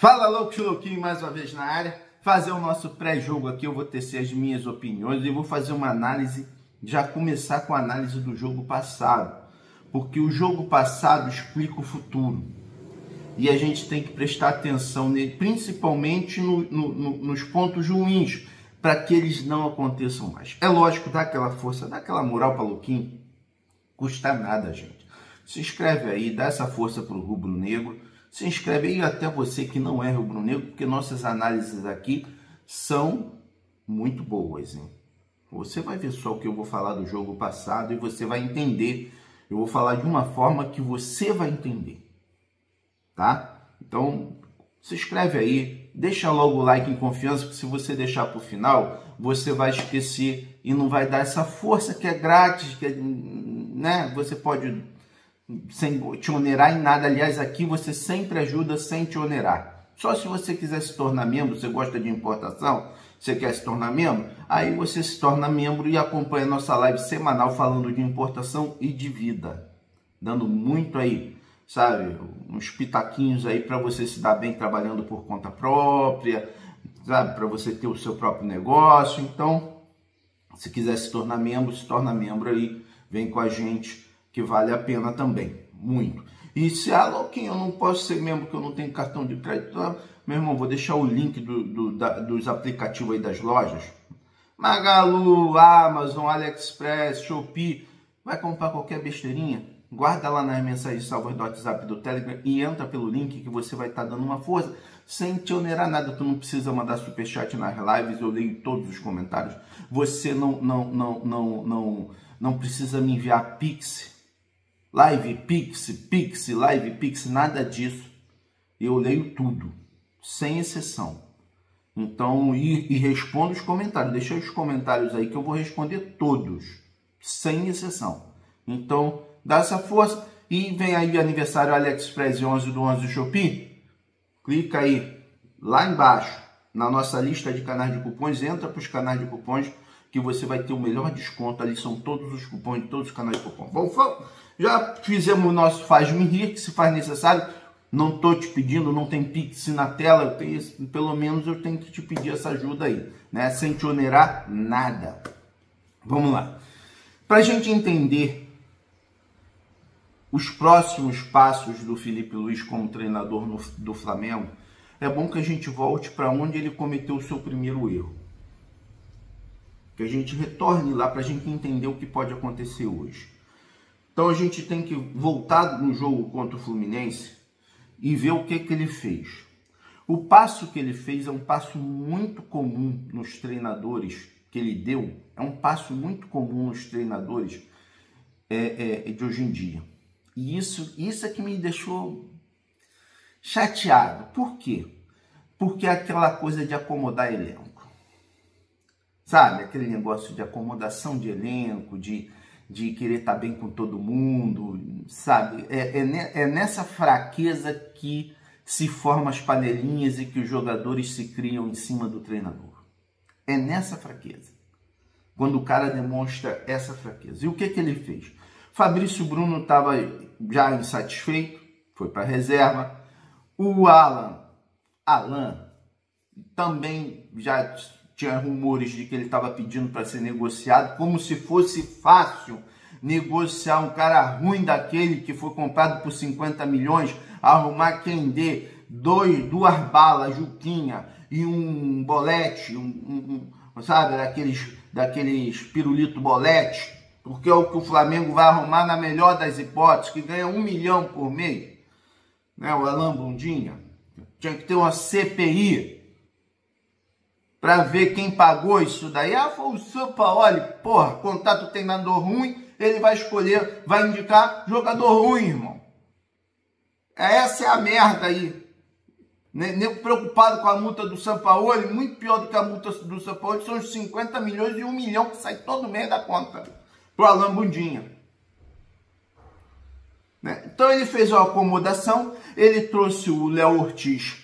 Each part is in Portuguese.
Fala, louco, louquinho, mais uma vez na área. Fazer o nosso pré-jogo aqui, eu vou tecer as minhas opiniões e vou fazer uma análise, já começar com a análise do jogo passado. Porque o jogo passado explica o futuro. E a gente tem que prestar atenção nele, principalmente nos pontos ruins, para que eles não aconteçam mais. É lógico, dá aquela força, dá aquela moral para Louquinho. Custa nada, gente. Se inscreve aí, dá essa força para o Rubro Negro. Se inscreve aí até você que não é rubro-negro, porque nossas análises aqui são muito boas, hein? Você vai ver só o que eu vou falar do jogo passado e você vai entender. Eu vou falar de uma forma que você vai entender, tá? Então, se inscreve aí, deixa logo o like em confiança, que se você deixar para o final, você vai esquecer e não vai dar essa força que é grátis, que é, né? Você pode... sem te onerar em nada. Aliás, aqui você sempre ajuda sem te onerar. Só se você quiser se tornar membro, você gosta de importação, você quer se tornar membro, aí você se torna membro e acompanha nossa live semanal falando de importação e de vida. Dando muito aí, sabe, uns pitaquinhos aí para você se dar bem trabalhando por conta própria, sabe, para você ter o seu próprio negócio. Então, se quiser se tornar membro, se torna membro aí, vem com a gente, que vale a pena também, muito. E se, Louquinho, eu não posso ser membro porque eu não tenho cartão de crédito, meu irmão, vou deixar o link dos aplicativos aí das lojas. Magalu, Amazon, AliExpress, Shopee, vai comprar qualquer besteirinha, guarda lá nas mensagens salvas do WhatsApp, do Telegram e entra pelo link que você vai estar dando uma força, sem te onerar nada. Tu não precisa mandar superchat nas lives, eu leio todos os comentários. Você não precisa me enviar Pix, Live Pix, Live Pix, nada disso. Eu leio tudo, sem exceção. Então, e respondo os comentários. Deixa os comentários aí que eu vou responder todos, sem exceção. Então, dá essa força. E vem aí aniversário AliExpress 11/11 do Shopee. Clica aí, lá embaixo, na nossa lista de canais de cupons. Entra para os canais de cupons, que você vai ter o melhor desconto. Ali são todos os cupons de todos os canais de cupom. Bom, já fizemos o nosso Faz-me Rir, que se faz necessário. Não estou te pedindo, não tem Pix na tela. Eu tenho, pelo menos eu tenho que te pedir essa ajuda aí, né? Sem te onerar nada. Vamos lá. Para a gente entender os próximos passos do Felipe Luiz como treinador do Flamengo, é bom que a gente volte para onde ele cometeu o seu primeiro erro. Que a gente retorne lá para a gente entender o que pode acontecer hoje. Então a gente tem que voltar no jogo contra o Fluminense e ver o que ele fez. O passo que ele fez é um passo muito comum nos treinadores que ele deu. É um passo muito comum nos treinadores de hoje em dia. E isso é que me deixou chateado. Por quê? Porque é aquela coisa de acomodar elenco. Sabe? Aquele negócio de acomodação de elenco, de querer estar bem com todo mundo, sabe? É nessa fraqueza que se formam as panelinhas e que os jogadores se criam em cima do treinador. É nessa fraqueza. Quando o cara demonstra essa fraqueza. E o que ele fez? Fabrício Bruno estava já insatisfeito, foi para a reserva. O Alan também já tinha rumores de que ele estava pedindo para ser negociado, como se fosse fácil negociar um cara ruim daquele que foi comprado por 50 milhões, arrumar quem dê duas balas, Juquinha e um bolete, sabe, daqueles pirulito bolete, porque é o que o Flamengo vai arrumar na melhor das hipóteses, que ganha 1 milhão por mês, né? O Alan Bundinha tinha que ter uma CPI para ver quem pagou isso daí. Foi o Sampaoli. Porra, contrato treinador ruim, ele vai escolher, vai indicar jogador ruim, irmão. Essa é a merda aí. Nem preocupado com a multa do Sampaoli, muito pior do que a multa do Sampaoli, são os 50 milhões e 1 milhão que sai todo mês da conta pro Alan Bundinha. Né? Então ele fez uma acomodação, ele trouxe o Léo Ortiz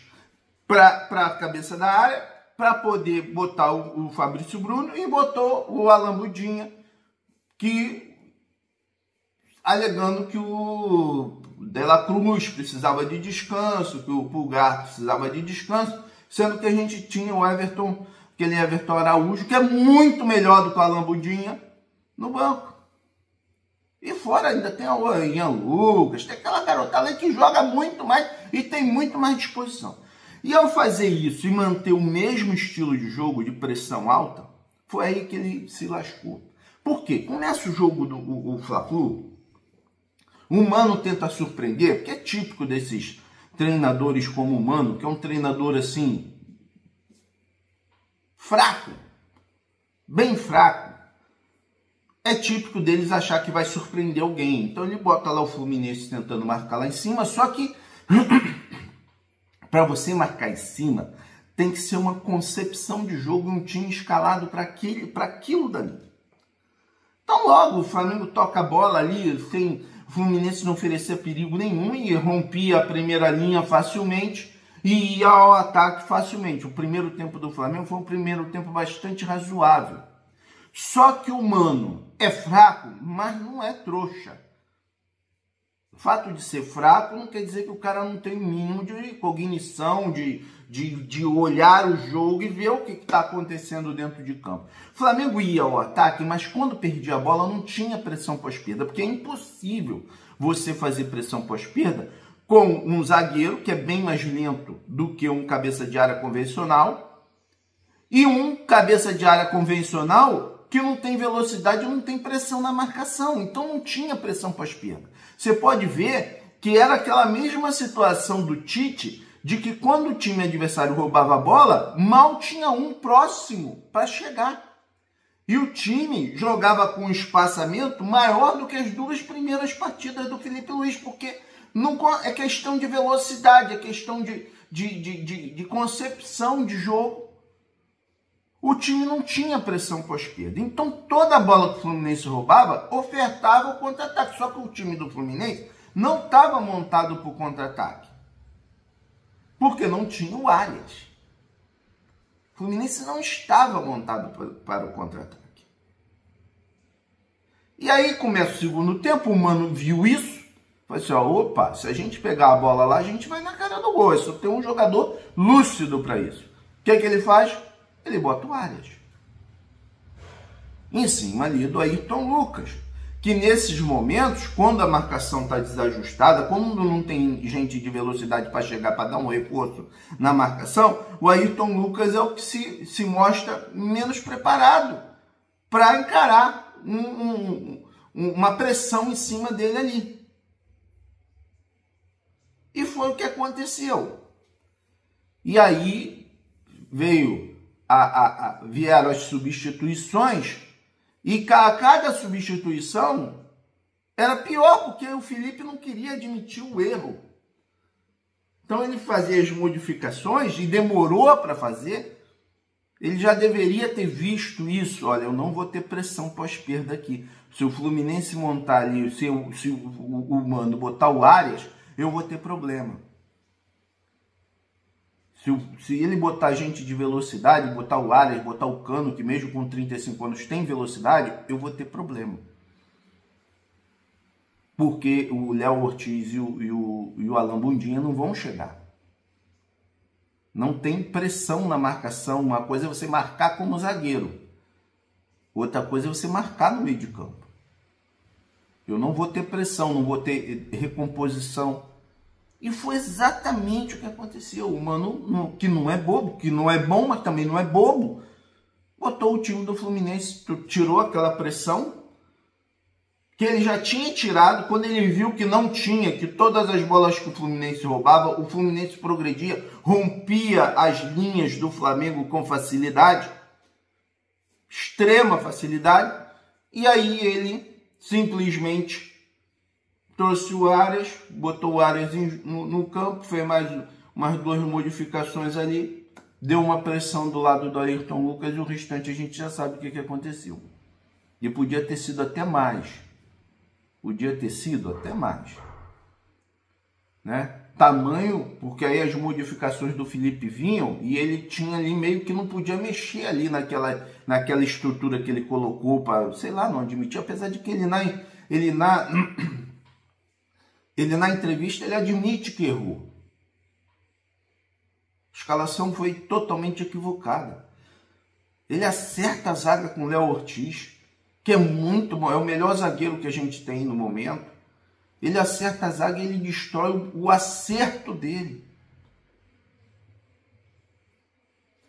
para a cabeça da área, para poder botar o Fabrício Bruno, e botou o Alan Bundinha, que alegando que o De La Cruz precisava de descanso, que o Pulgar precisava de descanso, sendo que a gente tinha o Everton, aquele Everton Araújo, que é muito melhor do que o Alan Budinha, no banco. E fora ainda tem o Ian Lucas, tem aquela garotada que joga muito mais e tem muito mais disposição. E ao fazer isso e manter o mesmo estilo de jogo, de pressão alta, foi aí que ele se lascou. Por quê? Começa o jogo do Fla-Flu, o Mano tenta surpreender, porque é típico desses treinadores como o Mano, que é um treinador assim, fraco, bem fraco. É típico deles achar que vai surpreender alguém. Então ele bota lá o Fluminense tentando marcar lá em cima, só que para você marcar em cima, tem que ser uma concepção de jogo e um time escalado para aquilo dali. Então logo o Flamengo toca a bola ali, sem o Fluminense não oferecer perigo nenhum e rompia a primeira linha facilmente e ia ao ataque facilmente. O primeiro tempo do Flamengo foi um primeiro tempo bastante razoável. Só que o Mano é fraco, mas não é trouxa. O fato de ser fraco não quer dizer que o cara não tem o mínimo de cognição, de olhar o jogo e ver o que está acontecendo dentro de campo. O Flamengo ia ao ataque, mas quando perdia a bola não tinha pressão pós-perda, porque é impossível você fazer pressão pós-perda com um zagueiro que é bem mais lento do que um cabeça de área convencional e um cabeça de área convencional que não tem velocidade e não tem pressão na marcação. Então não tinha pressão pós-perda. Você pode ver que era aquela mesma situação do Tite, de que quando o time adversário roubava a bola, mal tinha um próximo para chegar. E o time jogava com um espaçamento maior do que as duas primeiras partidas do Felipe Luiz, porque não é questão de velocidade, é questão de concepção de jogo. O time não tinha pressão pós-perda. Então, toda a bola que o Fluminense roubava, ofertava o contra-ataque. Só que o time do Fluminense não estava montado para o contra-ataque. Porque não tinha o Arias. O Fluminense não estava montado para o contra-ataque. E aí começa o segundo tempo, o Mano viu isso. Falou assim, opa, se a gente pegar a bola lá, a gente vai na cara do gol. É só ter um jogador lúcido para isso. O que ele faz? Ele bota o Arias em cima ali do Ayrton Lucas, que nesses momentos, quando a marcação está desajustada, quando não tem gente de velocidade para chegar para dar um reforço na marcação, o Ayrton Lucas é o que se mostra menos preparado para encarar uma pressão em cima dele ali. E foi o que aconteceu. E aí vieram as substituições e cada substituição era pior, porque o Felipe não queria admitir o erro. Então ele fazia as modificações e demorou para fazer. Ele já deveria ter visto isso. Olha, eu não vou ter pressão pós-perda aqui. Se o Fluminense montar ali, se o Mano botar o Arias, eu vou ter problema. Se ele botar gente de velocidade, botar o Arias, botar o Cano, que mesmo com 35 anos tem velocidade, eu vou ter problema. Porque o Léo Ortiz e o Alan Budinha não vão chegar. Não tem pressão na marcação. Uma coisa é você marcar como zagueiro. Outra coisa é você marcar no meio de campo. Eu não vou ter pressão, não vou ter recomposição. E foi exatamente o que aconteceu. O Mano, que não é bobo, que não é bom, mas também não é bobo, botou o time do Fluminense, tirou aquela pressão que ele já tinha tirado quando ele viu que não tinha, que todas as bolas que o Fluminense roubava, o Fluminense progredia, rompia as linhas do Flamengo com facilidade, extrema facilidade, e aí ele simplesmente trouxe o Arias, botou o Arias no campo, fez mais umas duas modificações ali, deu uma pressão do lado do Ayrton Lucas e o restante a gente já sabe o que aconteceu. E podia ter sido até mais. Podia ter sido até mais. Né? Tamanho, porque aí as modificações do Felipe vinham e ele tinha ali meio que não podia mexer ali naquela estrutura que ele colocou para, sei lá, não admitir, apesar de que ele Ele, na entrevista, ele admite que errou. A escalação foi totalmente equivocada. Ele acerta a zaga com o Léo Ortiz, que é muito bom, é o melhor zagueiro que a gente tem no momento. Ele acerta a zaga e ele destrói o acerto dele.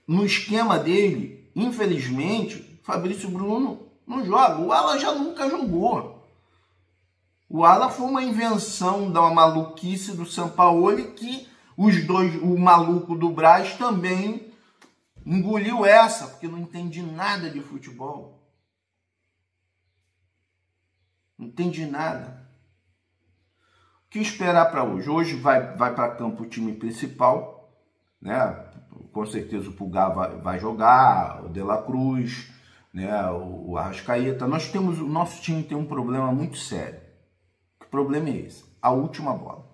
No esquema dele, infelizmente, Fabrício Bruno não joga. O Ala já nunca jogou. O Ala foi uma invenção da maluquice do Sampaoli, que os dois, o maluco do Braz também engoliu essa, porque não entendi nada de futebol. Não entendi nada. O que esperar para hoje? Hoje vai para campo o time principal, né? Com certeza o Pulgar vai jogar, o De La Cruz, né? O Arrascaeta. O nosso time tem um problema muito sério. Que problema é esse? A última bola.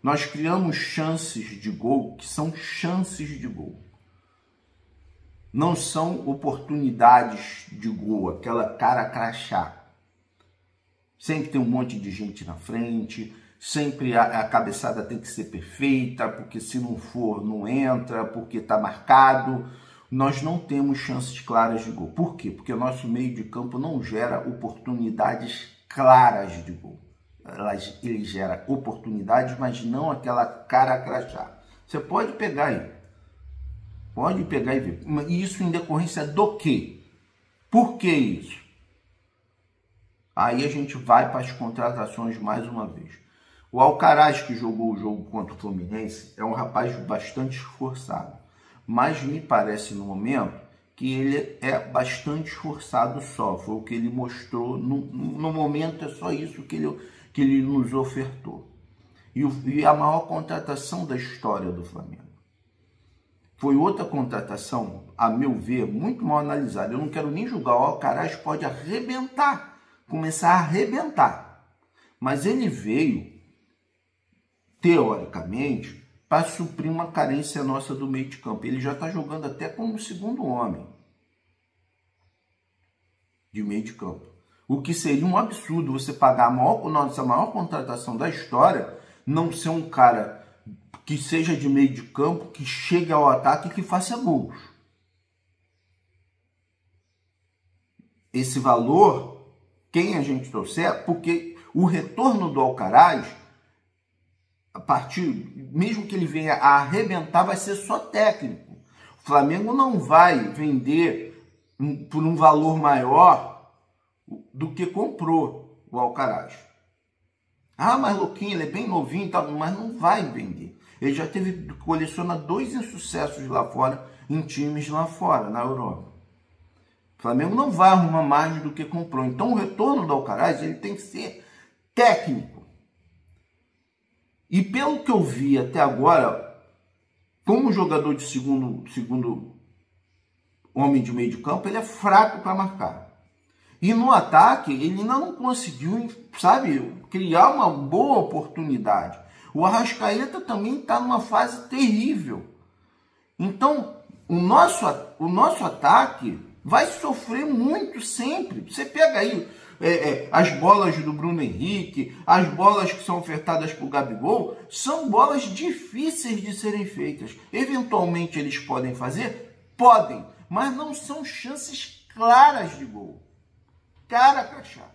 Nós criamos chances de gol que são chances de gol. Não são oportunidades de gol, aquela cara crachá. Sempre tem um monte de gente na frente, sempre a cabeçada tem que ser perfeita, porque se não for, não entra, porque está marcado. Nós não temos chances claras de gol. Por quê? Porque o nosso meio de campo não gera oportunidades claras de gol. Ele gera oportunidades, mas não aquela cara crachá. Você pode pegar aí. Pode pegar e ver. E isso em decorrência do quê? Por que isso? Aí a gente vai para as contratações mais uma vez. O Alcaraz, que jogou o jogo contra o Fluminense, é um rapaz bastante esforçado. Mas me parece no momento que ele é bastante esforçado só. Foi o que ele mostrou. No momento é só isso que ele nos ofertou. E a maior contratação da história do Flamengo. Foi outra contratação, a meu ver, muito mal analisada. Eu não quero nem julgar. O Alcaraz pode arrebentar, começar a arrebentar. Mas ele veio, teoricamente, para suprir uma carência nossa do meio de campo. Ele já está jogando até como segundo homem de meio de campo. O que seria um absurdo você pagar a nossa maior contratação da história, não ser um cara que seja de meio de campo, que chegue ao ataque e que faça gols. Esse valor, quem a gente trouxer, porque o retorno do Alcaraz, a partir, mesmo que ele venha a arrebentar, vai ser só técnico. O Flamengo não vai vender por um valor maior do que comprou o Alcaraz. Ah, mas louquinho, ele é bem novinho e tal, mas não vai vender. Ele já coleciona 2 insucessos lá fora, em times lá fora, na Europa. O Flamengo não vai arrumar mais do que comprou. Então o retorno do Alcaraz, ele tem que ser técnico. E pelo que eu vi até agora, como jogador de segundo homem de meio de campo, ele é fraco para marcar. E no ataque, ele ainda não conseguiu, sabe, criar uma boa oportunidade. O Arrascaeta também está numa fase terrível. Então, o nosso ataque vai sofrer muito sempre. Você pega aí as bolas do Bruno Henrique, as bolas que são ofertadas para o Gabigol, são bolas difíceis de serem feitas. Eventualmente eles podem fazer? Podem, mas não são chances claras de gol. Cara crachá.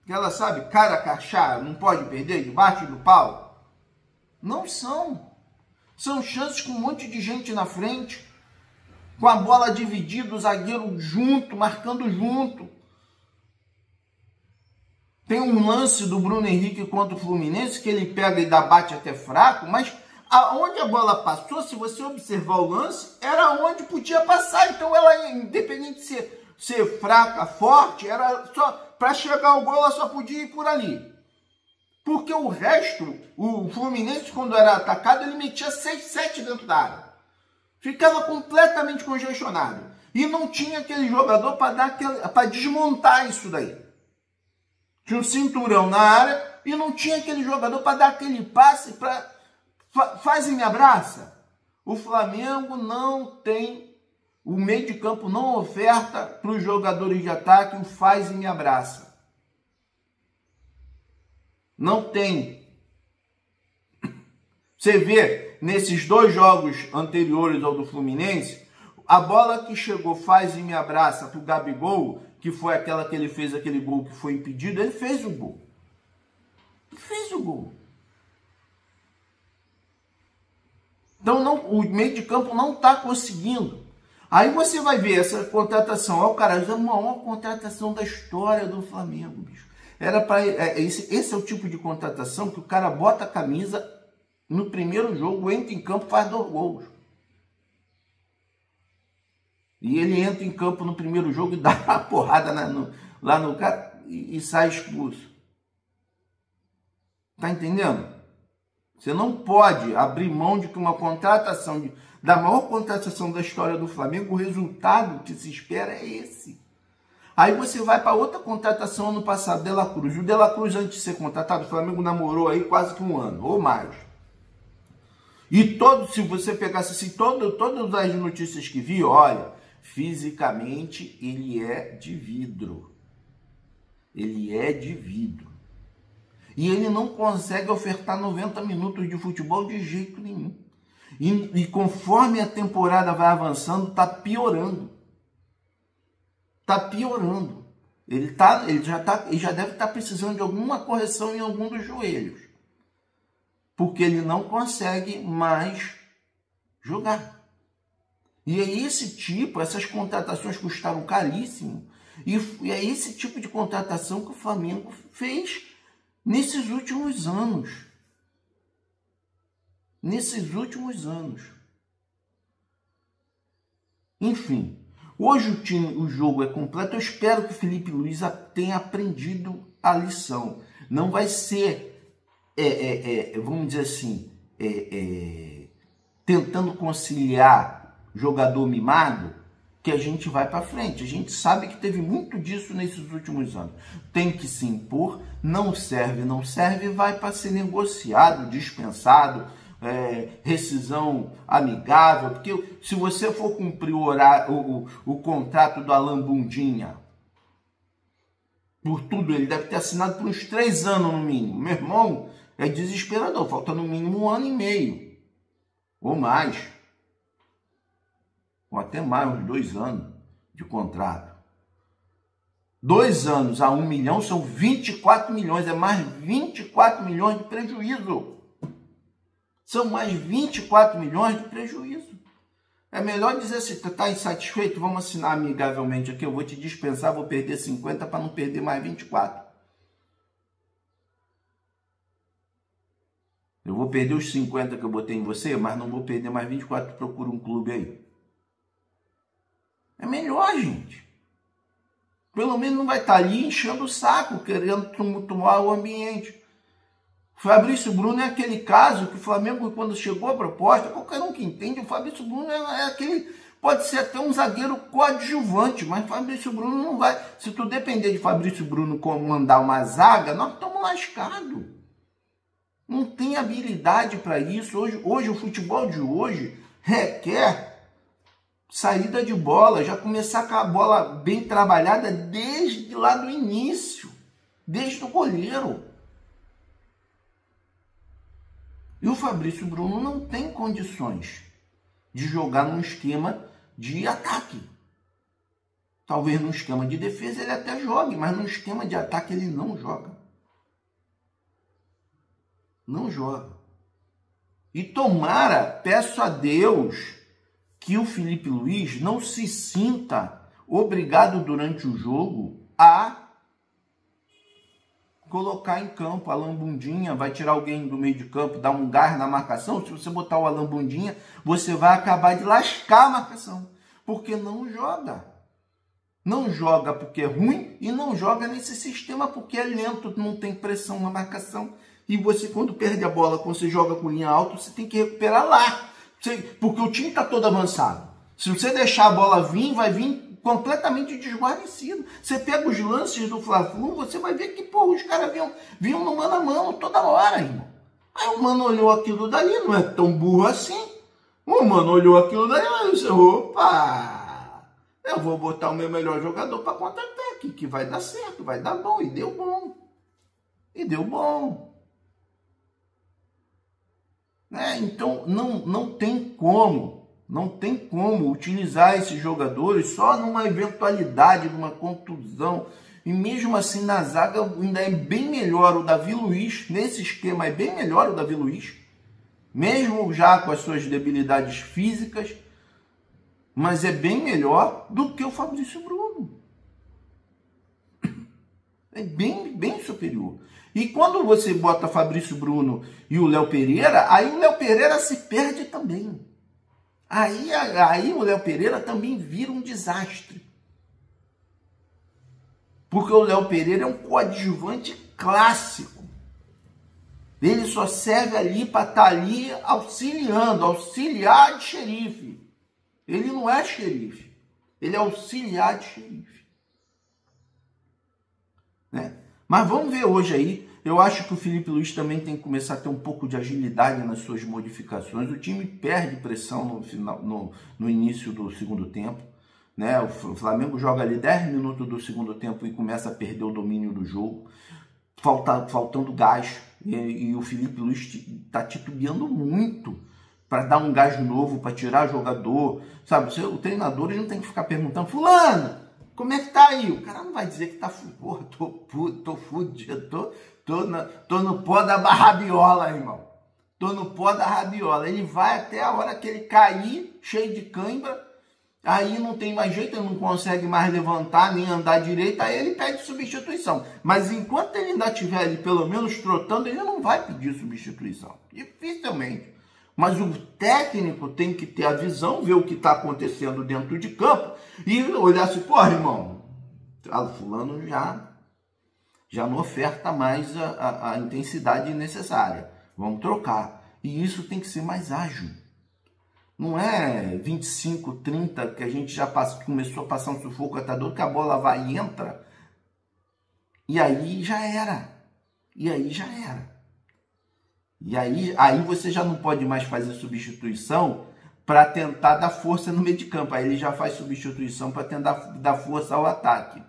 Ela sabe, cara crachá, não pode perder, debaixo do pau. Não são. São chances com um monte de gente na frente, com a bola dividida, o zagueiro junto, marcando junto. Tem um lance do Bruno Henrique contra o Fluminense, que ele pega e dá bate até fraco, mas aonde a bola passou, se você observar o lance, era onde podia passar. Então ela, independente de ser fraca, forte, era só para chegar ao gol, ela só podia ir por ali. Porque o resto, o Fluminense, quando era atacado, ele metia 6, 7 dentro da área. Ficava completamente congestionado. E não tinha aquele jogador para desmontar isso daí. Tinha um cinturão na área e não tinha aquele jogador para dar aquele passe para... Faz e me abraça. O Flamengo não tem... O meio de campo não oferta para os jogadores de ataque o faz e me abraça. Não tem. Você vê, nesses 2 jogos anteriores ao do Fluminense, a bola que chegou, faz e me abraça pro Gabigol, que foi aquela que ele fez aquele gol que foi impedido, ele fez o gol. Ele fez o gol. Então o meio de campo não está conseguindo. Aí você vai ver essa contratação. Olha o cara, é a maior contratação da história do Flamengo, bicho. Esse é o tipo de contratação que o cara bota a camisa no primeiro jogo, entra em campo, faz 2 gols. E ele entra em campo no primeiro jogo e dá uma porrada lá no cara e sai expulso. Tá entendendo? Você não pode abrir mão de que uma contratação, da maior contratação da história do Flamengo, o resultado que se espera é esse. Aí você vai para outra contratação ano passado, De La Cruz. O De La Cruz, antes de ser contratado, o Flamengo namorou aí quase que 1 ano, ou mais. E se você pegasse assim, todas as notícias que vi, olha, fisicamente ele é de vidro. Ele é de vidro. E ele não consegue ofertar 90 minutos de futebol de jeito nenhum. E conforme a temporada vai avançando, está piorando. Está piorando. Ele já deve estar precisando de alguma correção em algum dos joelhos. Porque ele não consegue mais jogar. E é essas contratações custaram caríssimo. E é esse tipo de contratação que o Flamengo fez nesses últimos anos. Enfim, hoje o jogo é completo. Eu espero que o Felipe Luiz tenha aprendido a lição. Não vai ser, vamos dizer assim, tentando conciliar jogador mimado, que a gente vai para frente. A gente sabe que teve muito disso nesses últimos anos. Tem que se impor, não serve, vai para ser negociado, dispensado, rescisão amigável, porque se você for cumprir o contrato do Alan Bundinha, por tudo, ele deve ter assinado por uns 3 anos no mínimo. Meu irmão, é desesperador, falta no mínimo 1 ano e meio, ou mais. Ou até mais, uns 2 anos de contrato. 2 anos a 1 milhão são 24 milhões, é mais 24 milhões de prejuízo. São mais 24 milhões de prejuízo. É melhor dizer assim, você está insatisfeito? Vamos assinar amigavelmente aqui, eu vou te dispensar, vou perder 50 para não perder mais 24. Eu vou perder os 50 que eu botei em você, mas não vou perder mais 24, procura um clube aí. É melhor, gente. Pelo menos não vai estar ali enchendo o saco, querendo tumultuar o ambiente. Fabrício Bruno é aquele caso que o Flamengo, quando chegou a proposta, qualquer um que entende, o Fabrício Bruno é aquele, pode ser até um zagueiro coadjuvante, mas Fabrício Bruno não vai. Se tu depender de Fabrício Bruno comandar uma zaga, nós estamos lascados. Não tem habilidade para isso. Hoje, o futebol de hoje requer saída de bola, já começar com a bola bem trabalhada desde lá do início, desde o goleiro. E o Fabrício Bruno não tem condições de jogar num esquema de ataque. Talvez num esquema de defesa ele até jogue, mas num esquema de ataque ele não joga. Não joga. E tomara, peço a Deus, que o Felipe Luiz não se sinta obrigado durante o jogo a colocar em campo Alan Bundinha, vai tirar alguém do meio de campo, dar um gás na marcação. Se você botar o Alan Bundinha, você vai acabar de lascar a marcação, porque não joga. Não joga porque é ruim e não joga nesse sistema porque é lento, não tem pressão na marcação. E você, quando perde a bola, quando você joga com linha alta, você tem que recuperar lá. Porque o time está todo avançado. Se você deixar a bola vir, vai vir completamente desguarnecido. Você pega os lances do Fla-Flu, você vai ver que os caras vinham no mano a mano toda hora, irmão. Aí o mano olhou aquilo dali, não é tão burro assim. O mano olhou aquilo dali e disse, opa, eu vou botar o meu melhor jogador para contra-ataque, que vai dar certo, vai dar bom, e deu bom. e deu bom. Então não tem como utilizar esses jogadores só numa eventualidade, numa contusão. E mesmo assim na zaga ainda é bem melhor o Davi Luiz, nesse esquema é bem melhor o Davi Luiz, mesmo já com as suas debilidades físicas, mas é bem melhor do que o Fabrício Bruno. É bem superior. E quando você bota Fabrício Bruno e o Léo Pereira, aí o Léo Pereira se perde também. Aí o Léo Pereira também vira um desastre. Porque o Léo Pereira é um coadjuvante clássico. Ele só serve ali para estar ali auxiliando, auxiliar de xerife. Ele não é xerife, ele é auxiliar de xerife. Mas vamos ver hoje aí. Eu acho que o Felipe Luiz também tem que começar a ter um pouco de agilidade nas suas modificações. O time perde pressão no início do segundo tempo. O Flamengo joga ali 10 minutos do segundo tempo e começa a perder o domínio do jogo, faltando gás. E o Felipe Luiz está titubeando muito para dar um gás novo, para tirar jogador. Sabe, o treinador ele não tem que ficar perguntando: fulano, como é que tá aí? O cara não vai dizer que tá fudido, tô fudido, tô no pó da rabiola, irmão. Tô no pó da rabiola. Ele vai até a hora que ele cair, cheio de cãibra, aí não tem mais jeito, ele não consegue mais levantar, nem andar direito, aí ele pede substituição. Mas enquanto ele ainda estiver ali, pelo menos trotando, ele não vai pedir substituição. Dificilmente. Mas o técnico tem que ter a visão, ver o que está acontecendo dentro de campo e olhar assim: pô, irmão, o fulano já não oferta mais a intensidade necessária. Vamos trocar. E isso tem que ser mais ágil. Não é 25, 30 que a gente já começou a passar um sufoco atador, que a bola vai e entra. E aí já era. E aí você já não pode mais fazer substituição para tentar dar força no meio de campo. Aí ele já faz substituição para tentar dar força ao ataque.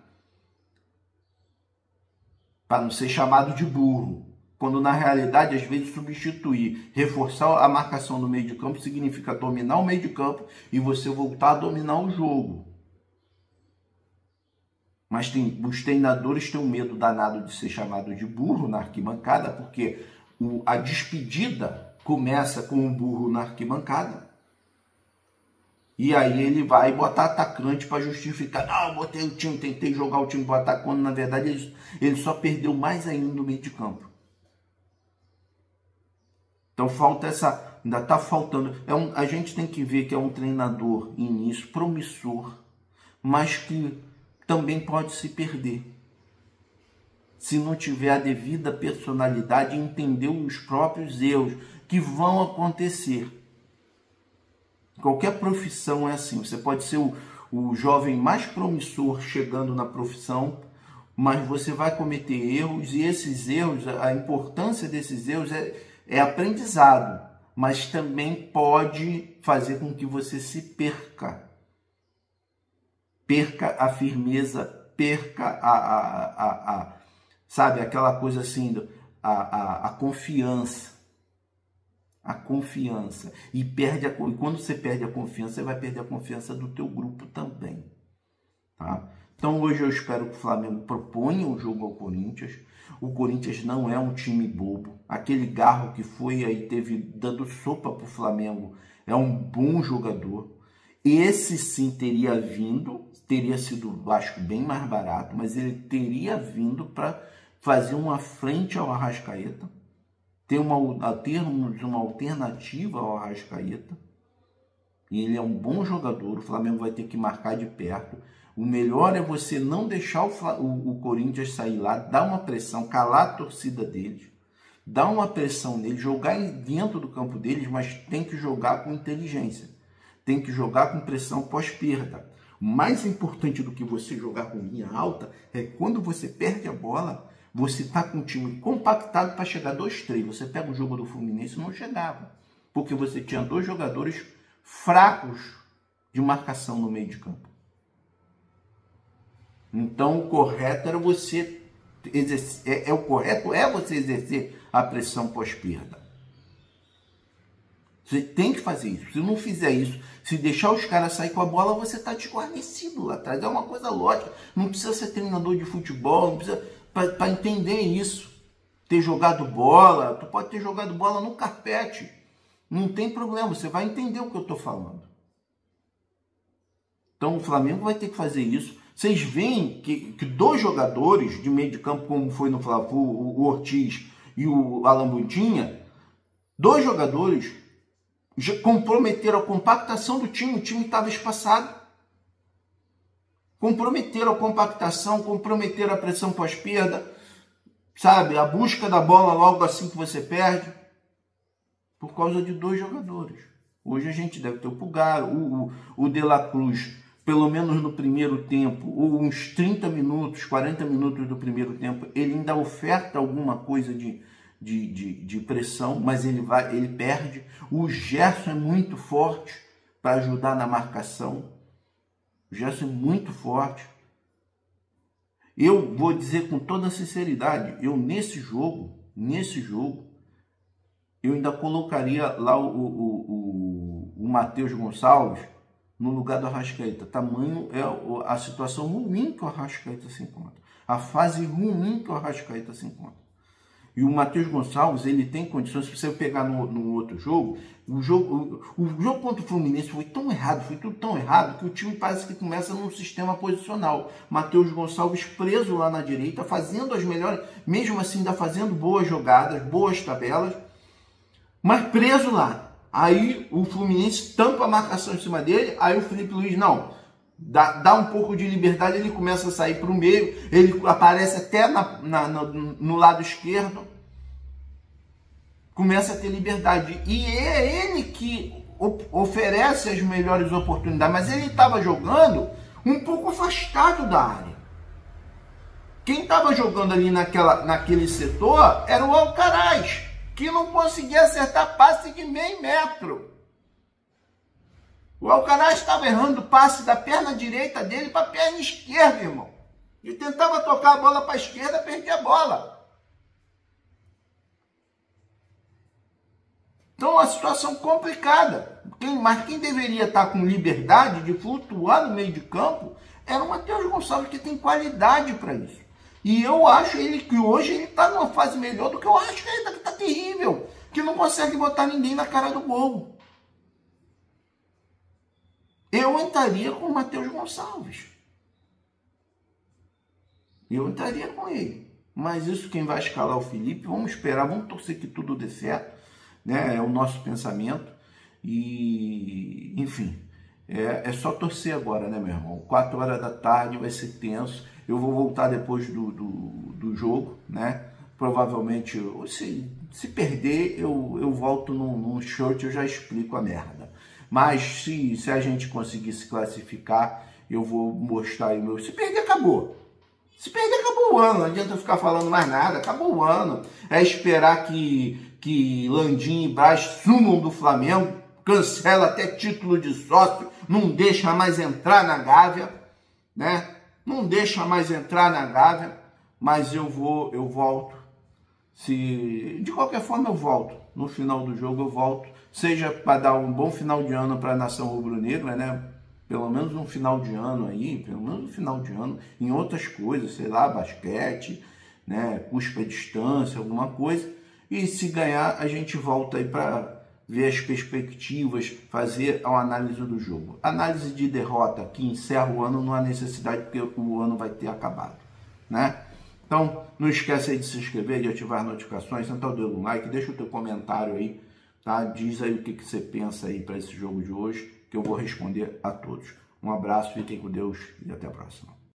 Para não ser chamado de burro. Quando na realidade, às vezes, substituir, reforçar a marcação no meio de campo significa dominar o meio de campo e você voltar a dominar o jogo. Mas os treinadores têm um medo danado de ser chamado de burro na arquibancada, porque a despedida começa com um burro na arquibancada. E aí ele vai botar atacante para justificar: não, eu botei o time, tentei jogar o time para atacar, quando na verdade ele só perdeu mais ainda no meio de campo. Então ainda está faltando. A gente tem que ver que é um treinador início promissor, mas que também pode se perder. Se não tiver a devida personalidade e entender os próprios erros que vão acontecer. Qualquer profissão é assim. Você pode ser o jovem mais promissor chegando na profissão, mas você vai cometer erros, e esses erros, a importância desses erros é aprendizado, mas também pode fazer com que você se perca. Perca a firmeza, perca sabe, aquela coisa assim, a confiança. A confiança. E quando você perde a confiança, você vai perder a confiança do teu grupo também. Tá? Então hoje eu espero que o Flamengo proponha um jogo ao Corinthians. O Corinthians não é um time bobo. Aquele Garro que foi aí, teve dando sopa para o Flamengo, é um bom jogador. Esse sim teria sido, acho que bem mais barato, mas ele teria vindo para fazer uma frente ao Arrascaeta, ter uma alternativa ao Arrascaeta. E ele é um bom jogador, o Flamengo vai ter que marcar de perto. O melhor é você não deixar o Corinthians sair lá, dar uma pressão, calar a torcida deles, dar uma pressão neles, jogar dentro do campo deles, mas tem que jogar com inteligência. Tem que jogar com pressão pós-perda. O mais importante do que você jogar com linha alta é quando você perde a bola, você está com o time compactado para chegar 2-3. Você pega o jogo do Fluminense, não chegava, porque você tinha dois jogadores fracos de marcação no meio de campo. Então o correto era você o correto é você exercer a pressão pós-perda. Você tem que fazer isso. Se não fizer isso, se deixar os caras sair com a bola, você está desguarnecido lá atrás. É uma coisa lógica. Não precisa ser treinador de futebol, não precisa para entender isso. Ter jogado bola, tu pode ter jogado bola no carpete. Não tem problema, você vai entender o que eu estou falando. Então o Flamengo vai ter que fazer isso. Vocês veem que dois jogadores de meio de campo, como foi no Fla-Flu, o Ortiz e o Alan Buntinha, dois jogadores já comprometeram a compactação do time. O time estava espaçado. Comprometeram a compactação, comprometeram a pressão pós-perda, sabe? A busca da bola logo assim que você perde, por causa de dois jogadores. Hoje a gente deve ter o Pulgar, o De La Cruz, pelo menos no primeiro tempo, ou uns 30 minutos, 40 minutos do primeiro tempo, ele ainda oferta alguma coisa de pressão, mas ele perde. O Gerson é muito forte para ajudar na marcação. O Gerson é muito forte. Eu vou dizer com toda sinceridade, eu nesse jogo, eu ainda colocaria lá o Matheus Gonçalves no lugar do Arrascaeta. Tamanho é a situação ruim que o Arrascaeta se encontra. A fase ruim que o Arrascaeta se encontra. E o Matheus Gonçalves, ele tem condições, se você pegar no outro jogo, o jogo contra o Fluminense foi tão errado, foi tudo tão errado, que o time parece que começa num sistema posicional. Matheus Gonçalves preso lá na direita, fazendo as melhores, mesmo assim ainda fazendo boas jogadas, boas tabelas, mas preso lá. Aí o Fluminense tampa a marcação em cima dele, aí o Felipe Luiz não. Dá um pouco de liberdade, ele começa a sair para o meio, ele aparece até no lado esquerdo, começa a ter liberdade. E é ele que oferece as melhores oportunidades, mas ele estava jogando um pouco afastado da área. Quem estava jogando ali naquele setor era o Alcaraz, que não conseguia acertar passe de meio metro. O Alcaraz estava errando o passe da perna direita dele para a perna esquerda, irmão. Ele tentava tocar a bola para a esquerda, perdia a bola. Então, uma situação complicada. Mas quem deveria estar com liberdade de flutuar no meio de campo era o Matheus Gonçalves, que tem qualidade para isso. E eu acho que hoje ele está numa fase melhor do que eu acho que ele está terrível, que não consegue botar ninguém na cara do gol. Eu entraria com o Matheus Gonçalves. Eu entraria com ele. Mas isso quem vai escalar o Felipe, vamos esperar, vamos torcer que tudo dê certo, né? É o nosso pensamento. E, enfim, é só torcer agora, né, meu irmão? 4 horas da tarde vai ser tenso. Eu vou voltar depois do jogo, né? Provavelmente, se perder, eu volto num short, eu já explico a merda. Mas se a gente conseguir se classificar, eu vou mostrar aí o meu... Se perder, acabou. Se perder, acabou o ano. Não adianta eu ficar falando mais nada. Acabou o ano. É esperar que Landim e Braz sumam do Flamengo, cancela até título de sócio, não deixa mais entrar na Gávea, né? Não deixa mais entrar na Gávea, mas eu volto. De qualquer forma eu volto. No final do jogo eu volto. Seja para dar um bom final de ano para a nação rubro-negra, né? Pelo menos um final de ano aí, em outras coisas, sei lá, basquete, né? Cuspa a distância, alguma coisa. E se ganhar, a gente volta aí para ver as perspectivas, fazer a análise do jogo. Análise de derrota que encerra o ano não há necessidade, porque o ano vai ter acabado, né? Então, não esquece aí de se inscrever, de ativar as notificações, sentar o dedo no like, deixa o teu comentário aí, tá? Diz aí o que você pensa aí para esse jogo de hoje, que eu vou responder a todos. Um abraço, fiquem com Deus e até a próxima.